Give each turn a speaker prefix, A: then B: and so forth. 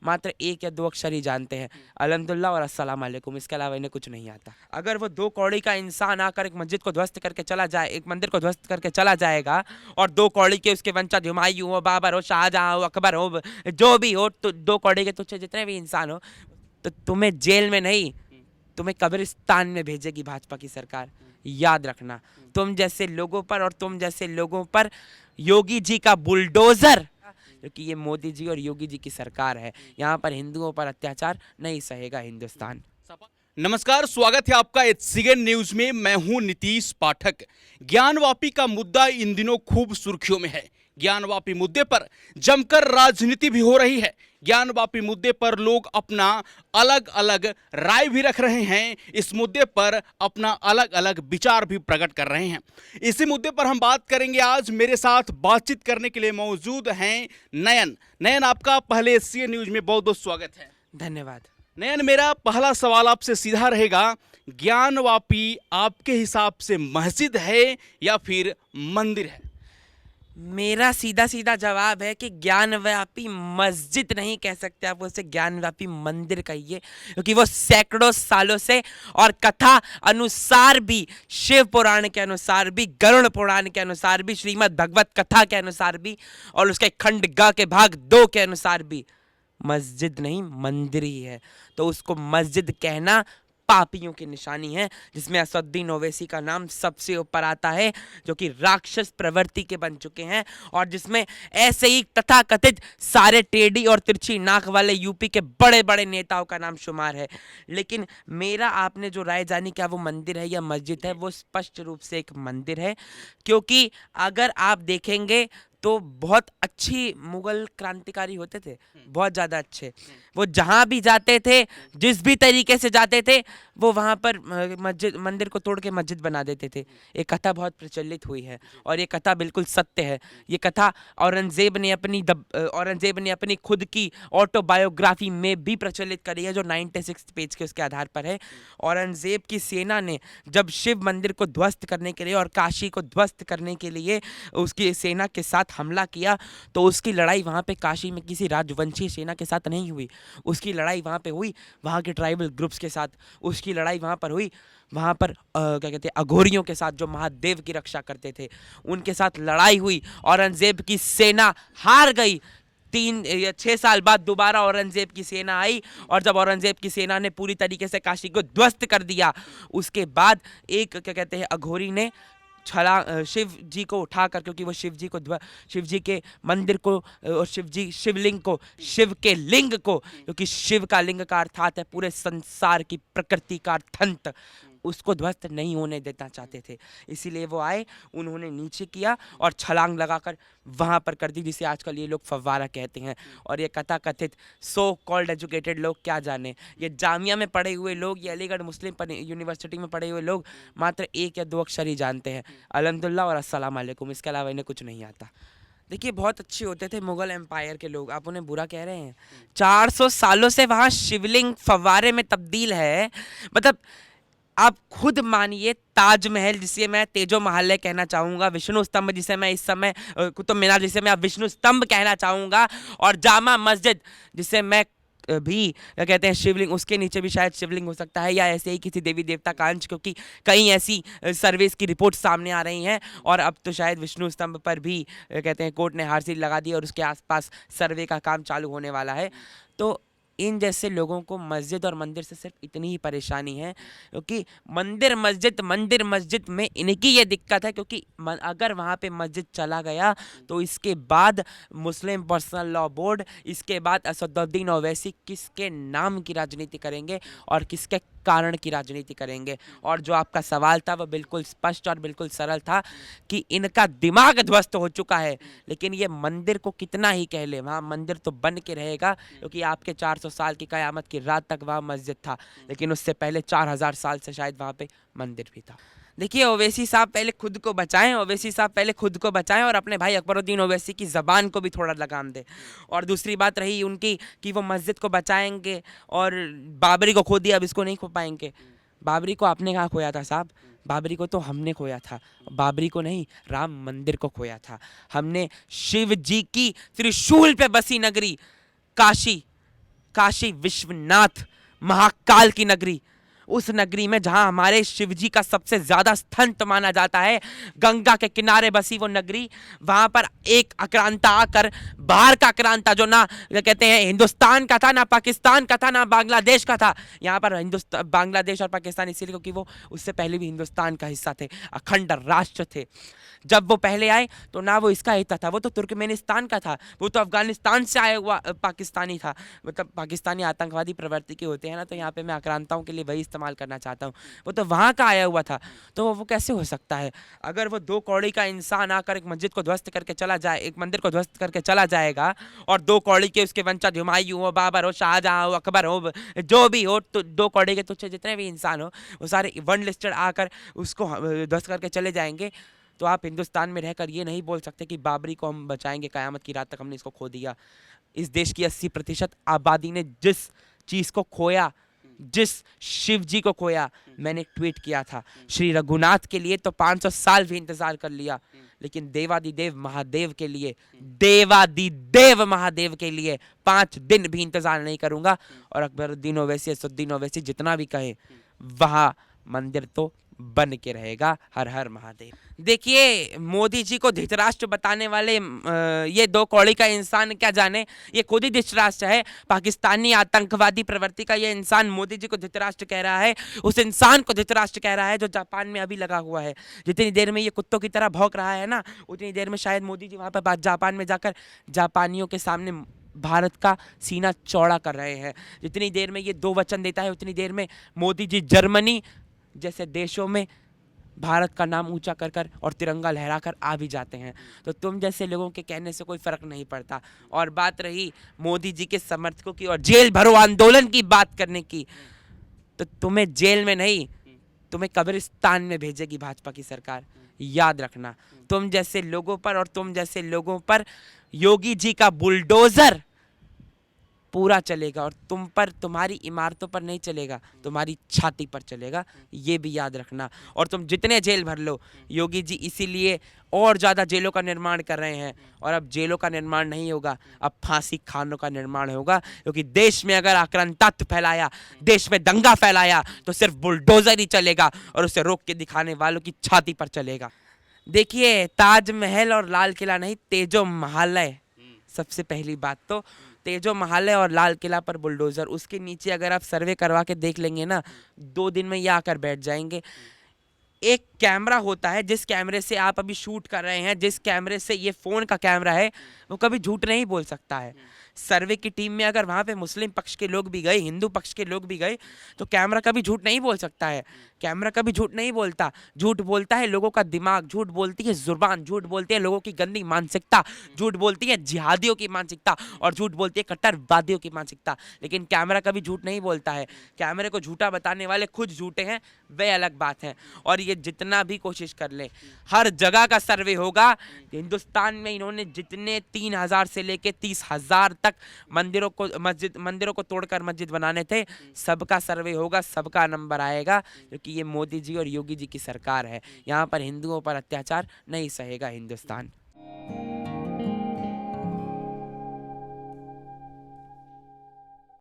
A: मात्र एक या दो अक्षर ही जानते हैं, अल्हम्दुलिल्लाह और अस्सलाम वालेकुम, इसके अलावा इन्हें कुछ नहीं आता। अगर वो 2 कौड़ी का इंसान आकर एक मस्जिद को ध्वस्त करके चला जाए, एक मंदिर को ध्वस्त करके चला जाएगा, और 2 कौड़ी के उसके वंशज हुमायूं हो, बाबर हो, शाहजहां हो, अकबर हो, जो भी हो, तो 2 कौड़ी के तुझे जितने भी इंसान हो, तो तुम्हें जेल में नहीं, तुम्हें कब्रिस्तान में भेजेगी भाजपा की सरकार। याद रखना, तुम जैसे लोगों पर और तुम जैसे लोगों पर योगी जी का बुलडोजर, क्योंकि ये मोदी जी और योगी जी की सरकार है, यहाँ पर हिंदुओं पर अत्याचार नहीं सहेगा हिंदुस्तान।
B: नमस्कार, स्वागत है आपका एचसीएन न्यूज में। मैं हूं नीतीश पाठक। ज्ञानवापी का मुद्दा इन दिनों खूब सुर्खियों में है। ज्ञानवापी मुद्दे पर जमकर राजनीति भी हो रही है। ज्ञानवापी मुद्दे पर लोग अपना अलग अलग राय भी रख रहे हैं। इस मुद्दे पर अपना अलग अलग विचार भी प्रकट कर रहे हैं। इसी मुद्दे पर हम बात करेंगे। आज मेरे साथ बातचीत करने के लिए मौजूद हैं नयन। नयन, आपका पहले एचसीएन न्यूज में बहुत बहुत स्वागत है।
A: धन्यवाद।
B: नयन, मेरा पहला सवाल आपसे सीधा रहेगा, ज्ञानवापी आपके हिसाब से मस्जिद है या फिर मंदिर है?
A: मेरा सीधा सीधा जवाब है कि ज्ञानव्यापी मस्जिद नहीं कह सकते आप, उसे ज्ञानव्यापी मंदिर कहिए, क्योंकि वो सैकड़ों सालों से और कथा अनुसार भी, शिव पुराण के अनुसार भी, गरुड़ पुराण के अनुसार भी, श्रीमद् भगवत कथा के अनुसार भी, और उसके खंड ग के भाग 2 के अनुसार भी मस्जिद नहीं मंदिर ही है। तो उसको मस्जिद कहना पापियों की निशानी है, जिसमें असदुद्दीन ओवैसी का नाम सबसे ऊपर आता है, जो कि राक्षस प्रवृत्ति के बन चुके हैं, और जिसमें ऐसे ही तथाकथित सारे टेढ़ी और तिरछी नाक वाले यूपी के बड़े बड़े नेताओं का नाम शुमार है। लेकिन मेरा आपने जो राय जानी क्या वो मंदिर है या मस्जिद है, वो स्पष्ट रूप से एक मंदिर है, क्योंकि अगर आप देखेंगे तो बहुत अच्छी मुगल क्रांतिकारी होते थे, बहुत ज़्यादा अच्छे। वो जहाँ भी जाते थे, जिस भी तरीके से जाते थे, वो वहाँ पर मस्जिद, मंदिर को तोड़ के मस्जिद बना देते थे। एक कथा बहुत प्रचलित हुई है और ये कथा बिल्कुल सत्य है। ये कथा औरंगजेब ने अपनी खुद की ऑटोबायोग्राफी में भी प्रचलित करी है, जो 96 पेज के उसके आधार पर है। औरंगजेब की सेना ने जब शिव मंदिर को ध्वस्त करने के लिए और काशी को ध्वस्त करने के लिए उसकी सेना के साथ हमला किया, तो उसकी लड़ाई वहाँ पे काशी में किसी राजवंशी सेना के साथ नहीं हुई। उसकी लड़ाई वहाँ पे हुई वहाँ के ट्राइबल ग्रुप्स के साथ। उसकी लड़ाई वहाँ पर हुई वहाँ पर क्या कहते हैं, अघोरियों के साथ, जो महादेव की रक्षा करते थे, उनके साथ लड़ाई हुई। औरंगजेब की सेना हार गई। 3 या 6 साल बाद दोबारा औरंगजेब की सेना आई, और जब औरंगजेब की सेना ने पूरी तरीके से काशी को ध्वस्त कर दिया, उसके बाद एक क्या कहते हैं, अघोरी ने शिव जी को उठाकर, क्योंकि वो शिव जी के मंदिर को और शिवलिंग को, शिव के लिंग को, क्योंकि शिव का लिंग का अर्थात है पूरे संसार की प्रकृति का अर्थंत, उसको ध्वस्त नहीं होने देना चाहते थे। इसीलिए वो आए, उन्होंने नीचे किया और छलांग लगाकर वहाँ पर कर दी, जिसे आजकल ये लोग फव्वारा कहते हैं। और ये कथा कथित सो कॉल्ड एजुकेटेड लोग क्या जाने, ये जामिया में पढ़े हुए लोग, ये अलीगढ़ मुस्लिम यूनिवर्सिटी में पढ़े हुए लोग मात्र एक या दो अक्षर ही जानते हैं, अल्हम्दुलिल्लाह और अस्सलाम वालेकुम, इसके अलावा इन्हें कुछ नहीं आता। देखिए, बहुत अच्छे होते थे मुगल एम्पायर के लोग, आप उन्हें बुरा कह रहे हैं। 400 सालों से वहाँ शिवलिंग फव्वारे में तब्दील है। मतलब आप खुद मानिए, ताजमहल जिसे मैं तेजो महालय कहना चाहूँगा, विष्णु स्तंभ जिसे मैं इस समय, कुतुब मीनार जिसे मैं विष्णु स्तंभ कहना चाहूँगा, और जामा मस्जिद जिसे मैं भी क्या कहते हैं शिवलिंग, उसके नीचे भी शायद शिवलिंग हो सकता है, या ऐसे ही किसी देवी देवता का अंश, क्योंकि कई ऐसी सर्वेस की रिपोर्ट सामने आ रही हैं। और अब तो शायद विष्णु स्तंभ पर भी कहते हैं कोर्ट ने हार सील लगा दी और उसके आसपास सर्वे का काम चालू होने वाला है। तो इन जैसे लोगों को मस्जिद और मंदिर से सिर्फ इतनी ही परेशानी है, क्योंकि मंदिर मस्जिद में इनकी ये दिक्कत है, क्योंकि अगर वहाँ पे मस्जिद चला गया तो इसके बाद मुस्लिम पर्सनल लॉ बोर्ड, इसके बाद असदुद्दीन ओवैसी किसके नाम की राजनीति करेंगे और किसके कारण की राजनीति करेंगे। और जो आपका सवाल था वो बिल्कुल स्पष्ट और बिल्कुल सरल था कि इनका दिमाग ध्वस्त हो चुका है, लेकिन ये मंदिर को कितना ही कह ले, वहाँ मंदिर तो बन के रहेगा, क्योंकि आपके 400 साल की कयामत की रात तक वहाँ मस्जिद था, लेकिन उससे पहले 4000 साल से शायद वहाँ पे मंदिर भी था। देखिए, ओवैसी साहब पहले खुद को बचाएं, और अपने भाई अकबरुद्दीन ओवैसी की ज़बान को भी थोड़ा लगाम दें। और दूसरी बात रही उनकी कि वो मस्जिद को बचाएंगे और बाबरी को खो दिया, अब इसको नहीं खो पाएंगे। बाबरी को आपने कहाँ खोया था साहब? बाबरी को तो हमने खोया था, बाबरी को नहीं, राम मंदिर को खोया था हमने। शिव जी की त्रिशूल पे बसी नगरी काशी, काशी विश्वनाथ महाकाल की नगरी, उस नगरी में जहां हमारे शिव जी का सबसे ज्यादा स्थंत माना जाता है, गंगा के किनारे बसी वो नगरी, वहां पर एक आक्रांता आकर, बाहर का आक्रांता जो ना कहते हैं हिंदुस्तान का था, ना पाकिस्तान का था, ना बांग्लादेश का था। यहाँ पर हिंदुस्तान, बांग्लादेश और पाकिस्तान इसीलिए क्योंकि वो उससे पहले भी हिंदुस्तान का हिस्सा थे, अखंड राष्ट्र थे। जब वो पहले आए तो ना वो इसका हिस्सा था, वो तो तुर्कमेनिस्तान का था, वो तो अफगानिस्तान से आया हुआ पाकिस्तानी था, मतलब पाकिस्तानी आतंकवादी प्रवृत्ति के होते हैं ना, तो यहाँ पे मैं आक्रांताओं के लिए वही इस्तेमाल करना चाहता हूँ। वो तो वहाँ का आया हुआ था, तो वो कैसे हो सकता है? अगर वो 2 कौड़ी का इंसान आकर एक मस्जिद को ध्वस्त करके चला जाए, एक मंदिर को ध्वस्त करके चला जाएगा, और 2 कौड़ी के उसके वंशज हुमायूं हो, बाबर हो, शाहजहां हो, अकबर हो, जो भी हो, तो 2 कौड़ी के तुच्छ जितने भी इंसान हो, वो सारे वन लिस्टेड आकर उसको ध्वस्त करके चले जाएंगे, तो आप हिंदुस्तान में रहकर ये नहीं बोल सकते कि बाबरी को हम बचाएंगे, क़यामत की रात तक हमने इसको खो दिया। इस देश की 80% आबादी ने जिस चीज़ को खोया, जिस शिव जी को खोया, मैंने ट्वीट किया था, श्री रघुनाथ के लिए तो 500 साल भी इंतजार कर लिया, लेकिन देवादिदेव महादेव के लिए, देवादिदेव महादेव के लिए 5 दिन भी इंतजार नहीं करूंगा। और अकबरुद्दीन ओवैसी, असुद्दीन ओवैसी जितना भी कहे, वहां मंदिर तो बन के रहेगा। हर हर महादेव। देखिए, मोदी जी को धृतराष्ट्र बताने वाले ये 2 कौड़ी का इंसान क्या जाने, ये खुद ही धृतराष्ट्र है। पाकिस्तानी आतंकवादी प्रवृत्ति का ये इंसान मोदी जी को धृतराष्ट्र कह रहा है, उस इंसान को धृतराष्ट्र कह रहा है जो जापान में अभी लगा हुआ है। जितनी देर में ये कुत्तों की तरह भौंक रहा है ना, उतनी देर में शायद मोदी जी वहाँ पर जापान में जाकर जापानियों के सामने भारत का सीना चौड़ा कर रहे हैं। जितनी देर में ये 2 वचन देता है, उतनी देर में मोदी जी जर्मनी जैसे देशों में भारत का नाम ऊंचा कर कर और तिरंगा लहरा कर आ भी जाते हैं। तो तुम जैसे लोगों के कहने से कोई फर्क नहीं पड़ता। और बात रही मोदी जी के समर्थकों की और जेल भरो आंदोलन की बात करने की, तो तुम्हें जेल में नहीं, तुम्हें कब्रिस्तान में भेजेगी भाजपा की सरकार। याद रखना, तुम जैसे लोगों पर और तुम जैसे लोगों पर योगी जी का बुलडोजर पूरा चलेगा, और तुम पर, तुम्हारी इमारतों पर नहीं चलेगा, तुम्हारी छाती पर चलेगा। ये भी याद रखना। और तुम जितने जेल भर लो, योगी जी इसीलिए और ज़्यादा जेलों का निर्माण कर रहे हैं। और अब जेलों का निर्माण नहीं होगा, अब फांसी खानों का निर्माण होगा, क्योंकि देश में अगर आक्रांतत्व फैलाया, देश में दंगा फैलाया, तो सिर्फ बुलडोजर ही चलेगा, और उसे रोक के दिखाने वालों की छाती पर चलेगा। देखिए, ताजमहल और लाल किला नहीं, तेजो महालय। सबसे पहली बात तो तेजो महालय और लाल किला पर बुलडोजर, उसके नीचे अगर आप सर्वे करवा के देख लेंगे ना, 2 दिन में ये आकर बैठ जाएंगे। एक कैमरा होता है, जिस कैमरे से आप अभी शूट कर रहे हैं, जिस कैमरे से ये फ़ोन का कैमरा है, वो कभी झूठ नहीं बोल सकता है। सर्वे की टीम में अगर वहाँ पे मुस्लिम पक्ष के लोग भी गए, हिंदू पक्ष के लोग भी गए, तो कैमरा कभी झूठ नहीं बोल सकता है। कैमरा कभी झूठ नहीं बोलता। झूठ बोलता है लोगों का दिमाग, झूठ बोलती है जुबान, झूठ बोलती है लोगों की गंदी मानसिकता, झूठ बोलती है जिहादियों की मानसिकता, और झूठ बोलती है कट्टरवादियों की मानसिकता। लेकिन कैमरा कभी झूठ नहीं बोलता है। कैमरे को झूठा बताने वाले खुद झूठे हैं, वह अलग बात है। और ये जितना भी कोशिश कर ले, हर जगह का सर्वे होगा। हिंदुस्तान में इन्होंने जितने 3000 से लेके 30,000 तक मंदिरों को तोड़कर मस्जिद बनाने थे, सबका सर्वे होगा, सबका नंबर आएगा, क्योंकि ये मोदी जी और योगी जी की सरकार है। यहाँ पर हिंदुओं पर अत्याचार नहीं सहेगा हिंदुस्तान।